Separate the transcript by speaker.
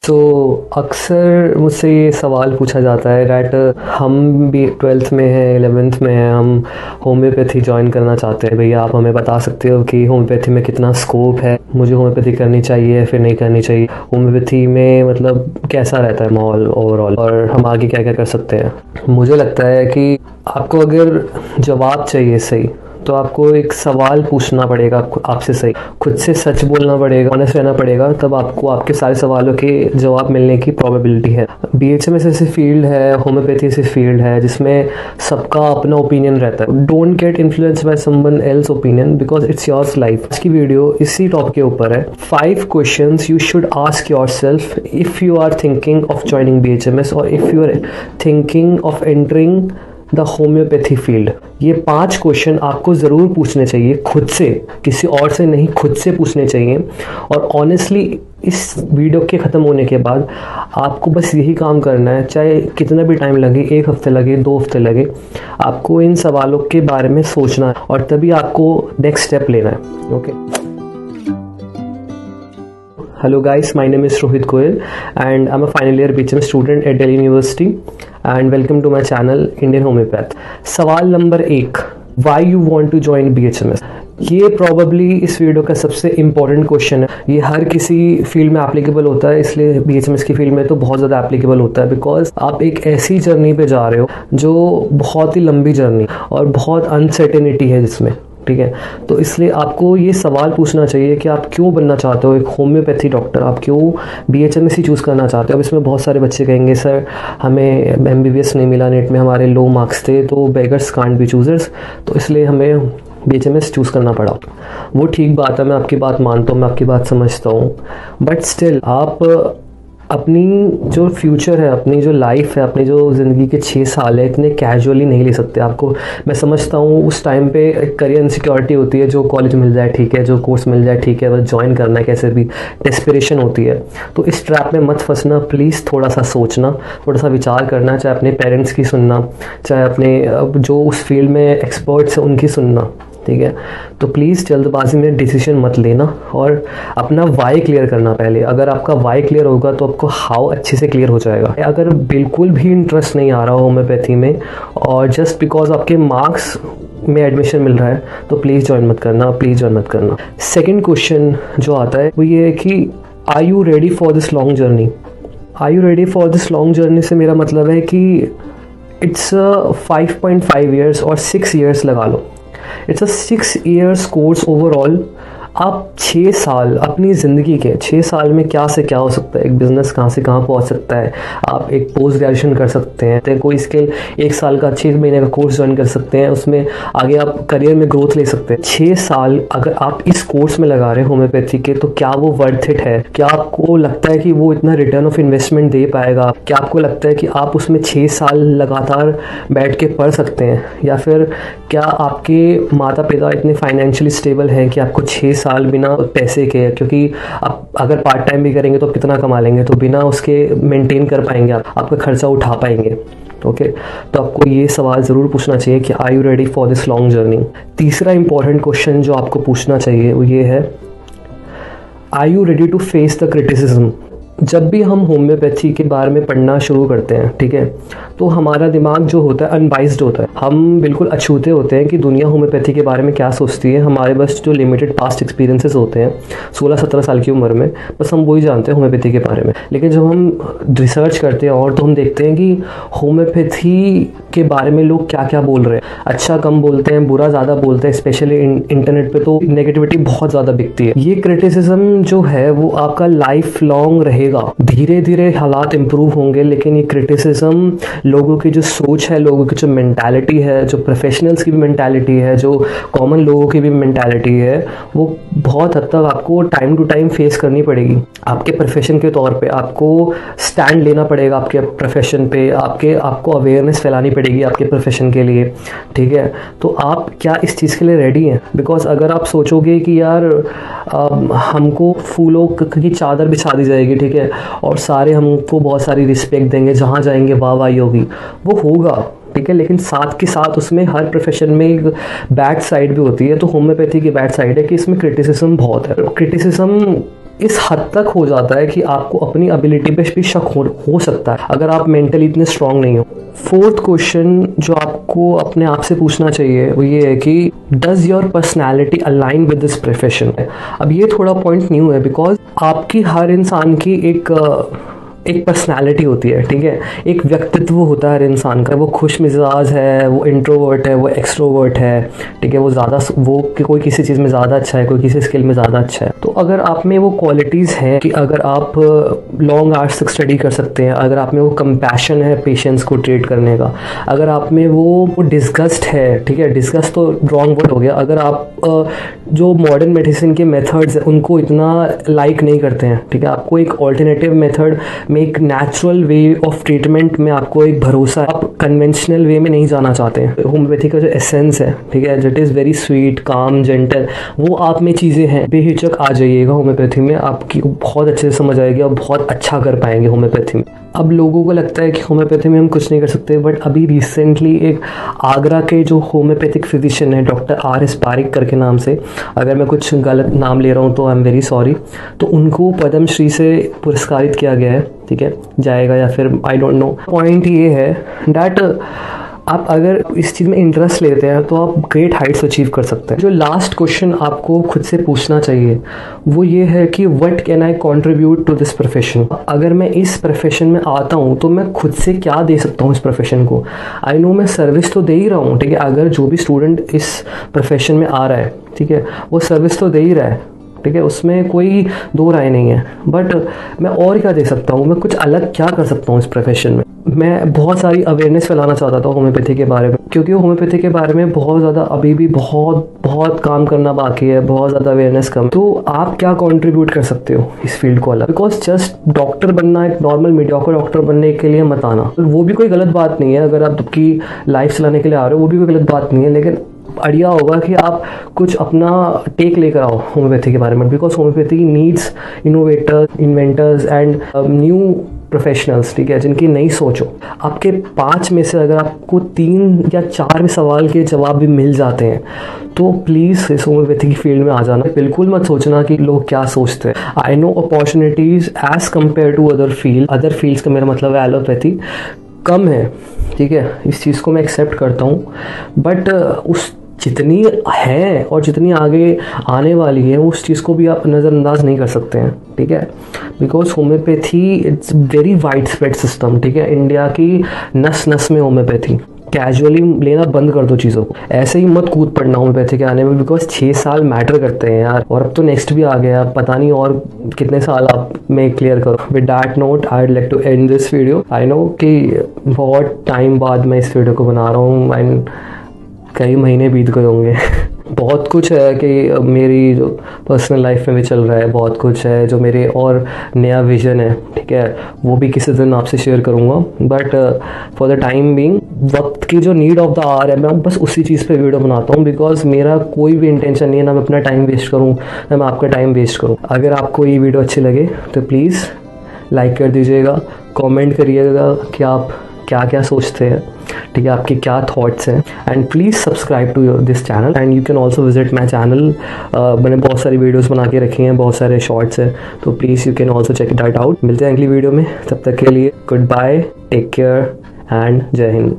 Speaker 1: तो अक्सर मुझसे ये सवाल पूछा जाता है डैट हम भी 12th में हैं, 11th में हैं, हम होम्योपैथी ज्वाइन करना चाहते हैं। भैया आप हमें बता सकते हो कि होम्योपैथी में कितना स्कोप है, मुझे होम्योपैथी करनी चाहिए या फिर नहीं करनी चाहिए, होम्योपैथी में मतलब कैसा रहता है माहौल ओवरऑल, और हम आगे क्या क्या कर सकते हैं। मुझे लगता है कि आपको अगर जवाब चाहिए सही तो आपको एक सवाल पूछना पड़ेगा आपसे सही, खुद से सच बोलना पड़ेगा, ऑनेस्ट रहना पड़ेगा, तब आपको आपके सारे सवालों के जवाब मिलने की प्रोबेबिलिटी है। बीएचएमएस ऐसी फील्ड है, होम्योपैथी ऐसी फील्ड है जिसमें सबका अपना ओपिनियन रहता है। Don't get influenced by someone else opinion because it's yours life. इसकी वीडियो इसी टॉपिक के ऊपर है। 5 questions you should ask yourself if you are thinking of joining BHMS और if you are thinking of entering the homeopathy field. ये 5 question आपको ज़रूर पूछने चाहिए खुद से, किसी और से नहीं, खुद से पूछने चाहिए। और ऑनेस्टली इस वीडियो के ख़त्म होने के बाद आपको बस यही काम करना है, चाहे कितना भी टाइम लगे, 1 हफ्ते लगे, 2 हफ्ते लगे, आपको इन सवालों के बारे में सोचना है और तभी आपको नेक्स्ट स्टेप लेना है। Okay. Hello guys, my name is Rohit Goyal and I'm a final year BHM student at Delhi University and welcome to my channel Indian Homeopath। सवाल number 1, why you want to join BHMS? ये probably इस video का सबसे important question है। ये हर किसी field में applicable होता है, इसलिए बीएचएमएस की फील्ड में तो बहुत ज़्यादा एप्लीकेबल होता है बिकॉज आप एक ऐसी जर्नी पे जा रहे हो जो बहुत ही लंबी जर्नी और बहुत अनसर्टेनिटी है जिसमें, ठीक है। तो इसलिए आपको ये सवाल पूछना चाहिए कि आप क्यों बनना चाहते हो एक होम्योपैथी डॉक्टर, आप क्यों बीएचएमएस ही चूज़ करना चाहते हो। अब इसमें बहुत सारे बच्चे कहेंगे सर हमें एमबीबीएस नहीं मिला, नेट में हमारे लो मार्क्स थे, तो बेगर्स कांट बी चूज़र्स, तो इसलिए हमें बीएचएमएस चूज़ करना पड़ा। वो ठीक बात है, मैं आपकी बात मानता हूँ, मैं आपकी बात समझता हूँ, बट स्टिल आप अपनी जो फ्यूचर है, अपनी जो लाइफ है, अपनी जो ज़िंदगी के 6 साल है, इतने कैजुअली नहीं ले सकते आपको। मैं समझता हूँ उस टाइम पे एक करियर इनसिक्योरिटी होती है, जो कॉलेज मिल जाए ठीक है, जो कोर्स मिल जाए ठीक है, बस ज्वाइन करना है, कैसे भी डेस्पिरेशन होती है। तो इस ट्रैप में मत फंसना प्लीज़, थोड़ा सा सोचना, थोड़ा सा विचार करना, चाहे अपने पेरेंट्स की सुनना, चाहे अपने जो उस फील्ड में एक्सपर्ट्स हैं उनकी सुनना, ठीक है। तो प्लीज़ जल्दबाजी में डिसीजन मत लेना और अपना वाई क्लियर करना पहले। अगर आपका वाई क्लियर होगा तो आपको हाउ अच्छे से क्लियर हो जाएगा। अगर बिल्कुल भी इंटरेस्ट नहीं आ रहा हो होम्योपैथी में और जस्ट बिकॉज आपके मार्क्स में एडमिशन मिल रहा है तो प्लीज़ ज्वाइन मत करना, प्लीज़ ज्वाइन मत करना। सेकेंड क्वेश्चन जो आता है वो ये है कि are you ready for this long journey. Are you ready for this long journey से मेरा मतलब है कि इट्स 5.5 ईयर्स और 6 ईयर्स लगा लो। It's a 6 years course overall. आप 6 साल अपनी ज़िंदगी के 6 साल में क्या से क्या हो सकता है, एक बिज़नेस कहाँ से कहाँ पहुँच सकता है, आप एक पोस्ट ग्रेजुएशन कर सकते हैं, तो कोई स्किल 1 साल का 6 महीने का कोर्स ज्वाइन कर सकते हैं, उसमें आगे आप करियर में ग्रोथ ले सकते हैं। 6 साल अगर आप इस कोर्स में लगा रहे हैं होम्योपैथी के, तो क्या वो वर्थ इट है? क्या आपको लगता है कि वो इतना रिटर्न ऑफ इन्वेस्टमेंट दे पाएगा? क्या आपको लगता है कि आप उसमें 6 साल लगातार बैठ के पढ़ सकते हैं? या फिर क्या आपके माता पिता इतने फाइनेंशियली स्टेबल हैं कि आपको 6 साल बिना पैसे के, क्योंकि आप अगर पार्ट टाइम भी करेंगे तो आप कितना कमा लेंगे, तो बिना उसके मेंटेन कर पाएंगे, आपका खर्चा उठा पाएंगे? ओके। तो आपको ये सवाल ज़रूर पूछना चाहिए कि are you ready for this long journey. तीसरा इंपॉर्टेंट क्वेश्चन जो आपको पूछना चाहिए वो ये है, are you ready to face the criticism. जब भी हम होम्योपैथी के बारे में पढ़ना शुरू करते हैं, ठीक है, तो हमारा दिमाग जो होता है अनबाइज्ड होता है। हम बिल्कुल अछूते होते हैं कि दुनिया होम्योपैथी के बारे में क्या सोचती है। हमारे बस जो लिमिटेड पास्ट एक्सपीरियंसेस होते हैं 16-17 साल की उम्र में, बस हम वही जानते हैं होम्योपैथी के बारे में। लेकिन जब हम रिसर्च करते हैं और तो हम देखते हैं कि होम्योपैथी के बारे में लोग क्या क्या बोल रहे हैं। अच्छा कम बोलते हैं, बुरा ज़्यादा बोलते हैं, स्पेशली इंटरनेट पे तो नेगेटिविटी बहुत ज़्यादा बिकती है। ये क्रिटिसिज्म जो है वो आपका लाइफ लॉन्ग रहेगा। धीरे धीरे हालात इंप्रूव होंगे, लेकिन ये क्रिटिसिज्म लोगों की जो सोच है, लोगों की जो मेंटालिटी है, जो प्रोफेशनल्स की भी मेंटालिटी है, जो कॉमन लोगों की भी मेंटालिटी है, वो बहुत हद तक आपको टाइम टू टाइम फेस करनी पड़ेगी। आपके प्रोफेशन के तौर पे आपको स्टैंड लेना पड़ेगा आपके प्रोफेशन पे, आपको अवेयरनेस फैलानी पड़ेगी आपके प्रोफेशन के लिए, ठीक है। तो आप क्या इस चीज़ के लिए रेडी हैं? बिकॉज अगर आप सोचोगे कि यार हमको फूलों की चादर बिछा दी जाएगी, ठीक है, और सारे हमको बहुत सारी रिस्पेक्ट देंगे, जहाँ जाएंगे वाह वाही होगी, वो होगा, ठीक है, लेकिन साथ के साथ उसमें हर प्रोफेशन में एक बैड साइड भी होती है। तो होम्योपैथी की बैड साइड है कि इसमें क्रिटिसिज्म बहुत है। क्रिटिसिज्म इस हद तक हो जाता है कि आपको अपनी एबिलिटी पे भी शक हो सकता है अगर आप मेंटली इतने स्ट्रांग नहीं हो। फोर्थ क्वेश्चन जो आपको अपने आप से पूछना चाहिए वो ये है कि does your personality align with this profession. अब ये थोड़ा पॉइंट न्यू है बिकॉज आपकी हर इंसान की एक पर्सनालिटी होती है, ठीक है, एक व्यक्तित्व होता है हर इंसान का। वो खुश मिजाज है, वो इंट्रोवर्ट है, वो एक्सट्रोवर्ट है, ठीक है, वो ज़्यादा वो कि कोई किसी चीज़ में ज़्यादा अच्छा है, कोई किसी स्किल में ज़्यादा अच्छा है। तो अगर आप में वो क्वालिटीज़ हैं कि अगर आप लॉन्ग आवर्स तक स्टडी कर सकते हैं, अगर आप में वो कंपैशन है पेशेंस को ट्रीट करने का, अगर आप में वो डिस्गस्ट है, ठीक है, डिस्गस्ट तो रॉन्ग वर्ड हो गया, अगर आप जो मॉडर्न मेडिसिन के मेथड्स हैं उनको इतना लाइक नहीं करते हैं, ठीक है, आपको एक ऑल्टरनेटिव मेथड में, एक नेचुरल वे ऑफ ट्रीटमेंट में आपको एक भरोसा है, आप कन्वेंशनल वे में नहीं जाना चाहते हैं। होम्योपैथी का जो एसेंस है, ठीक है, इट इज़ वेरी स्वीट, काम, जेंटल, वो आप में चीज़ें हैं। बेहिचक आ जाइएगा होम्योपैथी में, आपकी बहुत अच्छे से समझ आएगी और बहुत अच्छा कर पाएंगे होम्योपैथी में। अब लोगों को लगता है कि होम्योपैथी में हम कुछ नहीं कर सकते, बट अभी रिसेंटली एक आगरा के जो होम्योपैथिक फिजिशियन है डॉक्टर RS पारिक करके नाम से, अगर मैं कुछ गलत नाम ले रहा हूँ तो आई एम वेरी सॉरी, तो उनको पद्मश्री से पुरस्कारित किया गया है, ठीक है, जाएगा या फिर आई डोंट नो। पॉइंट ये है डैट आप अगर इस चीज़ में इंटरेस्ट लेते हैं तो आप ग्रेट हाइट्स अचीव कर सकते हैं। जो लास्ट क्वेश्चन आपको खुद से पूछना चाहिए वो ये है कि what can I contribute to this profession. अगर मैं इस प्रोफेशन में आता हूँ तो मैं खुद से क्या दे सकता हूँ इस प्रोफेशन को। आई नो मैं सर्विस तो दे ही रहा हूँ, ठीक है, अगर जो भी स्टूडेंट इस प्रोफेशन में आ रहा है, ठीक है, वो सर्विस तो दे ही रहा है, ठीक है, उसमें कोई दो राय नहीं है, बट मैं और क्या दे सकता हूँ, मैं कुछ अलग क्या कर सकता हूँ इस प्रोफेशन में। मैं बहुत सारी अवेयरनेस फैलाना चाहता था होम्योपैथी के बारे में, क्योंकि होम्योपैथी के बारे में बहुत ज़्यादा अभी भी बहुत काम करना बाकी है, बहुत ज़्यादा अवेयरनेस कम। तो आप क्या कंट्रीब्यूट कर सकते हो इस फील्ड को अलग, बिकॉज जस्ट डॉक्टर बनना, एक नॉर्मल मीडियोकर डॉक्टर बनने के लिए मत आना, वो भी कोई गलत बात नहीं है, अगर आप आपकी लाइफ चलाने के लिए आ रहे हो वो भी कोई गलत बात नहीं है, लेकिन बढ़िया होगा कि आप कुछ अपना टेक लेकर आओ होम्योपैथी के बारे में, because homeopathy needs innovators, inventors and new professionals, ठीक है, जिनकी नई सोच हो। आपके 5 में से अगर आपको 3 या 4 में सवाल के जवाब भी मिल जाते हैं तो प्लीज़ इस होम्योपैथी की फील्ड में आ जाना। बिल्कुल मत सोचना कि लोग क्या सोचते हैं। I know opportunities as compare to other fields का मेरा मतलब है एलोपैथी कम है, ठीक है, इस चीज़ को मैं एक्सेप्ट करता हूँ, बट उस जितनी है और जितनी आगे आने वाली है उस चीज़ को भी आप नज़रअंदाज नहीं कर सकते हैं, ठीक है, because homeopathy it's very wide spread system, ठीक है, इंडिया की नस नस में होम्योपैथी। कैजुअली लेना बंद कर दो चीज़ों को, ऐसे ही मत कूद पड़ना होम्योपैथी के आने में, बिकॉज 6 साल मैटर करते हैं यार, और अब तो नेक्स्ट भी आ गया, पता नहीं और कितने साल आप में क्लियर करो। With that note I would like to end this video. I know कि बहुत टाइम बाद मैं इस वीडियो को बना रहा हूँ एंड कई महीने बीत गए होंगे बहुत कुछ है कि मेरी जो पर्सनल लाइफ में भी चल रहा है, बहुत कुछ है जो मेरे और नया विज़न है, ठीक है, वो भी किसी दिन आपसे शेयर करूँगा, but for the time being वक्त की जो नीड ऑफ द आवर है मैं बस उसी चीज़ पे वीडियो बनाता हूँ, बिकॉज मेरा कोई भी इंटेंशन नहीं है ना मैं अपना टाइम वेस्ट करूँ ना मैं आपका टाइम वेस्ट करूँ। अगर आपको ये वीडियो अच्छी लगे तो प्लीज़ लाइक कर दीजिएगा, कमेंट करिएगा कि आप क्या क्या सोचते हैं, ठीक है, आपके क्या थॉट्स हैं, and please subscribe to this channel and you can also visit my channel. मैंने बहुत सारी वीडियोस बना के रखी हैं, बहुत सारे शॉर्ट्स हैं, तो please you can also check it out. मिलते हैं अगली वीडियो में, तब तक के लिए good bye, take care and Jai Hind.